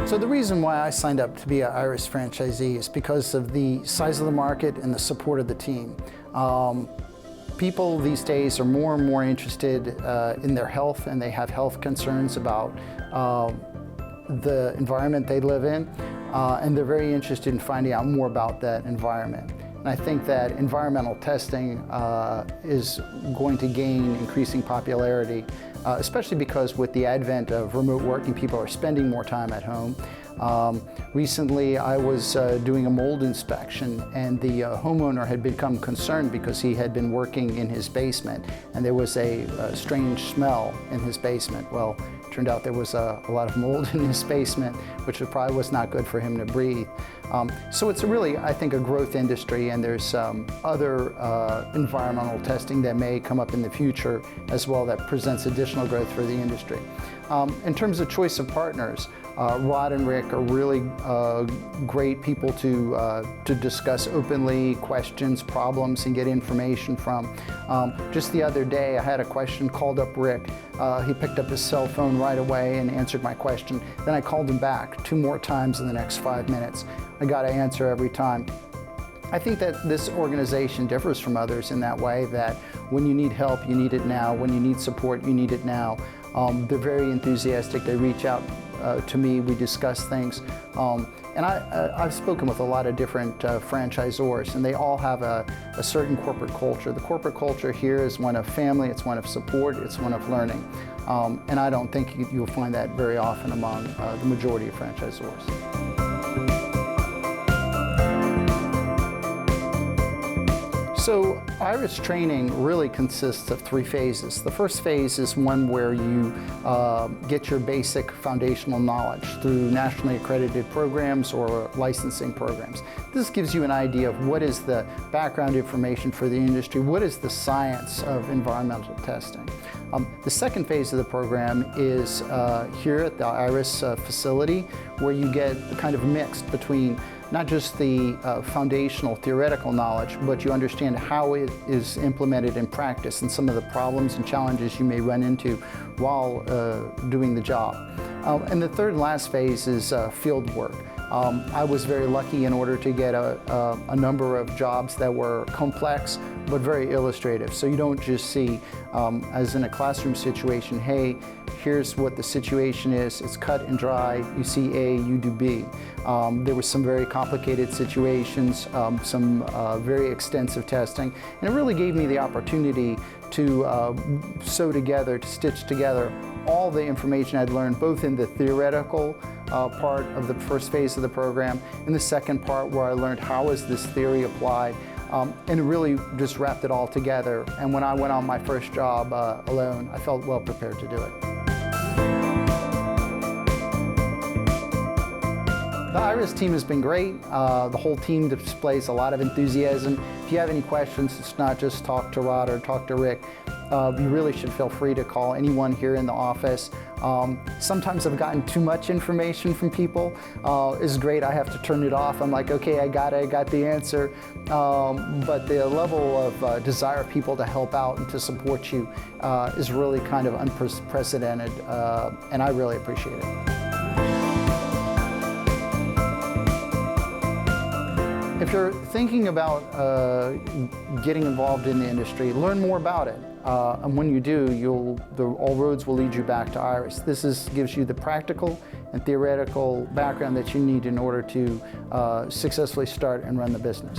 So the reason why I signed up to be an Iris franchisee is because of the size of the market and the support of the team. People these days are more and more interested in their health, and they have health concerns about the environment they live in, and they're very interested in finding out more about that environment. And I think that environmental testing is going to gain increasing popularity, especially because with the advent of remote working, people are spending more time at home. Recently, I was doing a mold inspection, and the homeowner had become concerned because he had been working in his basement, and there was a strange smell in his basement. Well, it turned out there was a lot of mold in his basement, which probably was not good for him to breathe. So it's really, I think, a growth industry, and there's other environmental testing that may come up in the future as well that presents additional growth for the industry. In terms of choice of partners, Rod and Rick are really great people to discuss openly questions, problems, and get information from. Just the other day, I had a question, called up Rick. He picked up his cell phone right away and answered my question. Then I called him back 2 more times in the next 5 minutes. I got an answer every time. I think that this organization differs from others in that way, that when you need help, you need it now. When you need support, you need it now. They're very enthusiastic. They reach out to me. We discuss things. And I've spoken with a lot of different franchisors, and they all have a certain corporate culture. The corporate culture here is one of family, it's one of support, it's one of learning. And I don't think you'll find that very often among the majority of franchisors. So Iris training really consists of 3 phases. The first phase is one where you get your basic foundational knowledge through nationally accredited programs or licensing programs. This gives you an idea of what is the background information for the industry, what is the science of environmental testing. The second phase of the program is here at the Iris facility, where you get kind of mixed between not just the foundational theoretical knowledge, but you understand how it is implemented in practice and some of the problems and challenges you may run into while doing the job. And the third and last phase is field work. I was very lucky in order to get a number of jobs that were complex but very illustrative. So you don't just see, as in a classroom situation, hey, here's what the situation is, it's cut and dry, you see A, you do B. There were some very complicated situations, some very extensive testing, and it really gave me the opportunity to sew together, to stitch together all the information I'd learned, both in the theoretical part of the first phase of the program and the second part where I learned how is this theory applied, and it really just wrapped it all together. And when I went on my first job alone, I felt well prepared to do it. The Iris team has been great. The whole team displays a lot of enthusiasm. If you have any questions, it's not just talk to Rod or talk to Rick. You really should feel free to call anyone here in the office. Sometimes I've gotten too much information from people. It's great, I have to turn it off. I'm like, okay, I got the answer. But the level of desire of people to help out and to support you is really kind of unprecedented, and I really appreciate it. If you're thinking about getting involved in the industry, learn more about it. And when you do, all roads will lead you back to Iris. This gives you the practical and theoretical background that you need in order to successfully start and run the business.